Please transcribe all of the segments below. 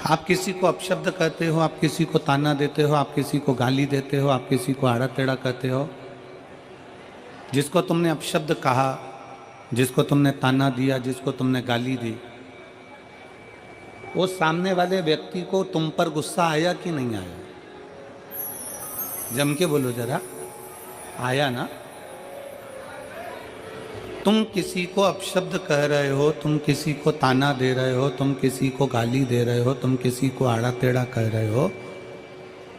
आप किसी को अपशब्द कहते हो, आप किसी को ताना देते हो, आप किसी को गाली देते हो, आप किसी को आड़ा टेढ़ा कहते हो। जिसको तुमने अपशब्द कहा, जिसको तुमने ताना दिया, जिसको तुमने गाली दी, वो सामने वाले व्यक्ति को तुम पर गुस्सा आया कि नहीं आया? जम के बोलो जरा, आया ना? तुम किसी को अपशब्द कह रहे हो, तुम किसी को ताना दे रहे हो, तुम किसी को गाली दे रहे हो, तुम किसी को आड़ा टेढ़ा कह रहे हो,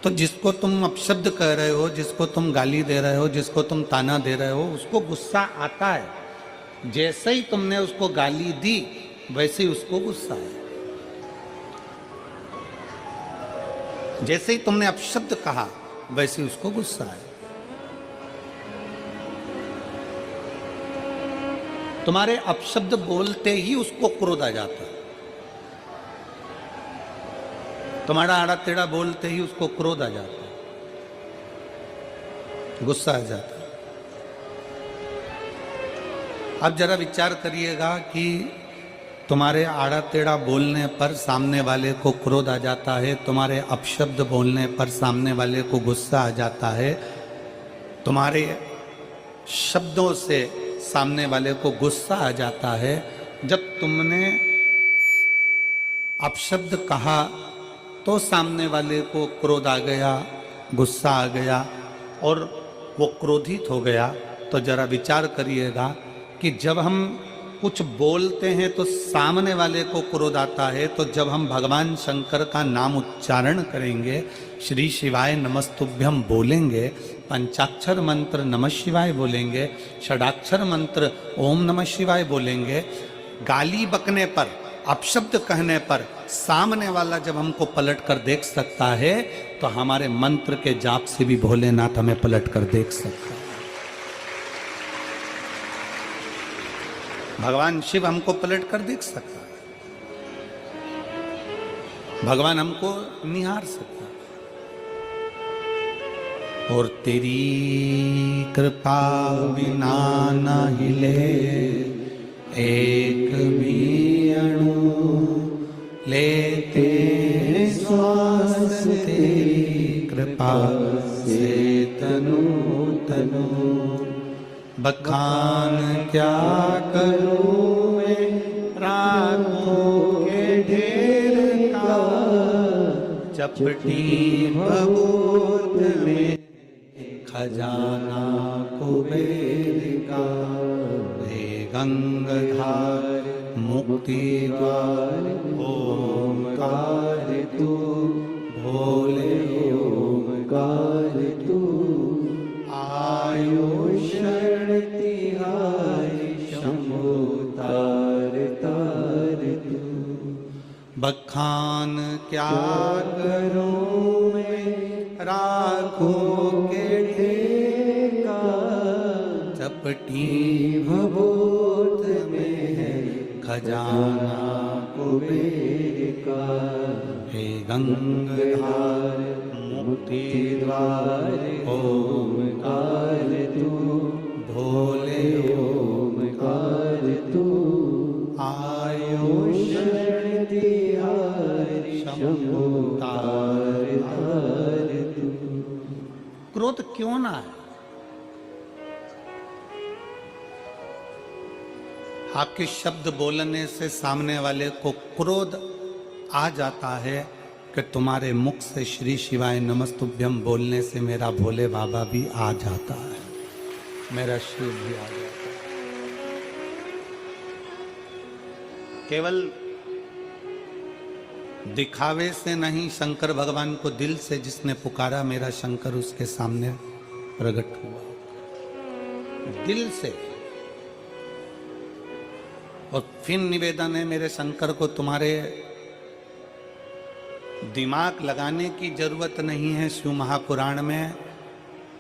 तो जिसको तुम अपशब्द कह रहे हो, जिसको तुम गाली दे रहे हो, जिसको तुम ताना दे रहे हो, उसको गुस्सा आता है। जैसे ही तुमने उसको गाली दी वैसे ही उसको गुस्सा है। जैसे ही तुमने अपशब्द कहा वैसे ही उसको गुस्सा है। तुम्हारे अपशब्द बोलते ही उसको क्रोध आ जाता है। तुम्हारा आड़ा टेढ़ा बोलते ही उसको क्रोध आ जाता है, गुस्सा आ जाता है। अब जरा विचार करिएगा कि तुम्हारे आड़ा टेढ़ा बोलने पर सामने वाले को क्रोध आ जाता है, तुम्हारे अपशब्द बोलने पर सामने वाले को गुस्सा आ जाता है, तुम्हारे शब्दों से सामने वाले को गुस्सा आ जाता है। जब तुमने अपशब्द कहा तो सामने वाले को क्रोध आ गया, गुस्सा आ गया और वो क्रोधित हो गया। तो जरा विचार करिएगा कि जब हम कुछ बोलते हैं तो सामने वाले को क्रोध आता है, तो जब हम भगवान शंकर का नाम उच्चारण करेंगे, श्री शिवाय नमस्तुभ्यम बोलेंगे, पंचाक्षर मंत्र नमः शिवाय बोलेंगे, षडाक्षर मंत्र ओम नमः शिवाय बोलेंगे, गाली बकने पर, अपशब्द कहने पर सामने वाला जब हमको पलट कर देख सकता है, तो हमारे मंत्र के जाप से भी भोलेनाथ हमें पलट कर देख सकता है। भगवान शिव हमको पलट कर देख सकता है, भगवान हमको निहार सकता है। और तेरी कृपा बिना न हिले एक भी अणु, लेते श्वास तेरी कृपा से तनु तनु। बखान क्या करूं मैं रातों के ढेर का, चपटी भभूत में खजाना कुबेर का। हे गंगाधार मुक्ति द्वार ओमकार तू, भोले ओमकार तू। आयो शरण तिहारी शंभो तार तार तू। बखान क्या करूं मैं राखों के ढेर का, चपटी भभूत में है खजाना कुबेर का। हे गंगाधार मुक्ति द्वार ओमकार तू, भोले ओमकार तू। आयो शरण तिहारी शंभो तार तार तू। क्रोध क्यों ना है? आपके शब्द बोलने से सामने वाले को क्रोध आ जाता है कि तुम्हारे मुख से श्री शिवाय नमस्तुभ्यम बोलने से मेरा भोले बाबा भी आ जाता है, मेरा शिव भी आ जाता है। केवल दिखावे से नहीं, शंकर भगवान को दिल से जिसने पुकारा मेरा शंकर उसके सामने प्रकट हुआ, दिल से। और फिर निवेदन है मेरे शंकर को, तुम्हारे दिमाग लगाने की जरूरत नहीं है शिव महापुराण में।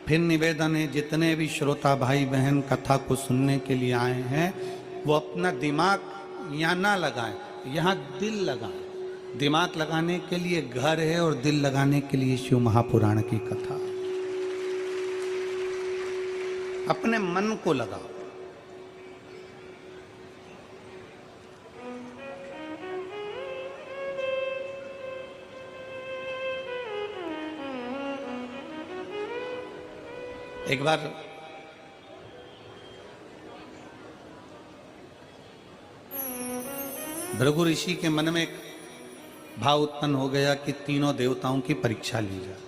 फिर निवेदन है जितने भी श्रोता भाई बहन कथा को सुनने के लिए आए हैं, वो अपना दिमाग यहाँ ना लगाएं, यहाँ दिल लगाएं। दिमाग लगाने के लिए घर है और दिल लगाने के लिए शिव महापुराण की कथा। अपने मन को लगाओ। एक बार भृगु ऋषि के मन में एक भाव उत्पन्न हो गया कि तीनों देवताओं की परीक्षा ली जाए।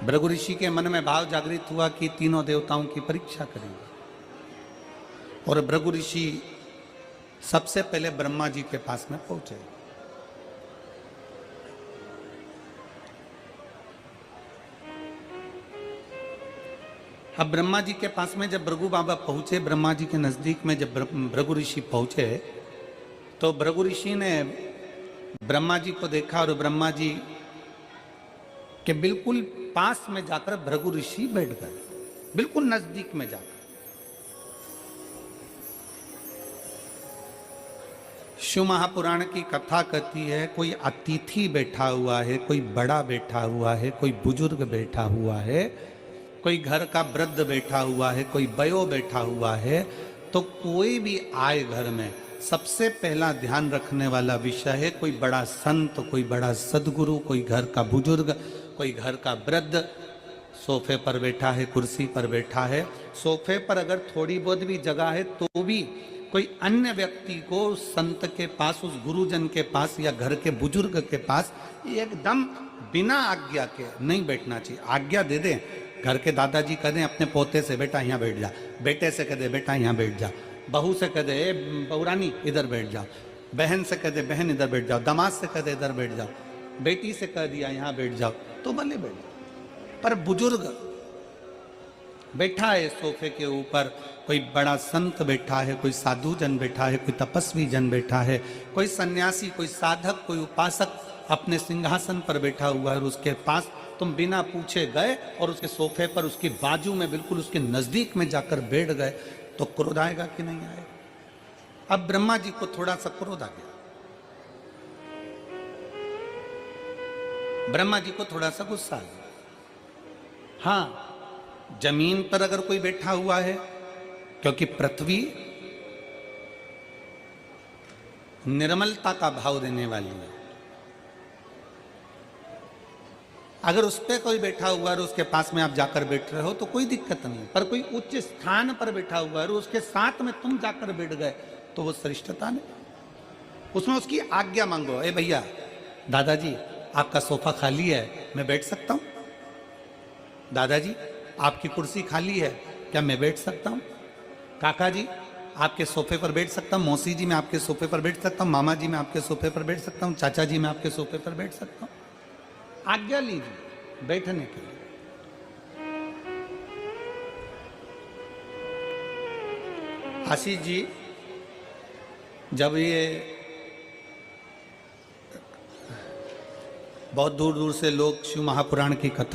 भृगु ऋषि के मन में भाव जागृत हुआ कि तीनों देवताओं की परीक्षा करेंगे। और भृगु ऋषि सबसे पहले ब्रह्मा जी के पास में पहुंचे। अब ब्रह्मा जी के पास में जब भृगु बाबा पहुंचे, ब्रह्मा जी के नजदीक में जब भृगु ऋषि पहुंचे, तो भृगु ऋषि ने ब्रह्मा जी को देखा और ब्रह्मा जी के बिल्कुल पास में जाकर भृगु ऋषि बैठ गए, बिल्कुल नजदीक में जाकर। शिव महापुराण की कथा कहती है, कोई अतिथि बैठा हुआ है, कोई बड़ा बैठा हुआ है, कोई बुजुर्ग बैठा हुआ है, कोई घर का वृद्ध बैठा हुआ है, कोई बयो बैठा हुआ है, तो कोई भी आए घर में सबसे पहला ध्यान रखने वाला विषय है कोई बड़ा संत, कोई बड़ा सदगुरु, कोई घर का बुजुर्ग, कोई घर का वृद्ध सोफे पर बैठा है, कुर्सी पर बैठा है। सोफे पर अगर थोड़ी बहुत भी जगह है तो भी कोई अन्य व्यक्ति को संत के पास, उस गुरुजन के पास या घर के बुजुर्ग के पास एकदम बिना आज्ञा के नहीं बैठना चाहिए। आज्ञा दे दें, घर के दादाजी कह दें अपने पोते से बेटा यहाँ बैठ जा, बेटे से कह दे बेटा यहाँ बैठ जा, बहू से कह दे बहुरानी इधर बैठ जाओ, बहन से कह दे बहन इधर बैठ जाओ, दामाद से कह दे इधर बैठ जाओ, बेटी से कह दिया यहाँ बैठ जाओ, तो भले बैठ जाओ। पर बुजुर्ग बैठा है सोफे के ऊपर, कोई बड़ा संत बैठा है, कोई साधु जन बैठा है, कोई तपस्वी जन बैठा है, कोई सन्यासी, कोई साधक, कोई उपासक अपने सिंहासन पर बैठा हुआ है, और उसके पास तुम बिना पूछे गए और उसके सोफे पर उसकी बाजू में बिल्कुल उसके नजदीक में जाकर बैठ गए, तो क्रोध आएगा कि नहीं आएगा? अब ब्रह्मा जी को थोड़ा सा क्रोध आ गया, ब्रह्मा जी को थोड़ा सा गुस्सा आ गया। हाँ, जमीन पर अगर कोई बैठा हुआ है, क्योंकि पृथ्वी निर्मलता का भाव देने वाली है, अगर उस पर कोई बैठा हुआ है और उसके पास में आप जाकर बैठ रहे हो तो कोई दिक्कत नहीं। पर कोई उच्च स्थान पर बैठा हुआ है और उसके साथ में तुम जाकर बैठ गए तो वो श्रेष्ठता नहीं। उसमें उसकी आज्ञा मांगो, ए भैया दादाजी आपका सोफा खाली है, मैं बैठ सकता हूं? दादाजी आपकी कुर्सी खाली है, क्या मैं बैठ सकता हूं? काका जी आपके सोफे पर बैठ सकता हूं? मौसी जी मैं आपके सोफे पर बैठ सकता हूं? मामा जी मैं आपके सोफे पर बैठ सकता हूं? चाचा जी मैं आपके सोफे पर बैठ सकता हूं? आज्ञा लीजिए बैठने के लिए। आशीष जी जब ये बहुत दूर दूर से लोग शिव महापुराण की कथा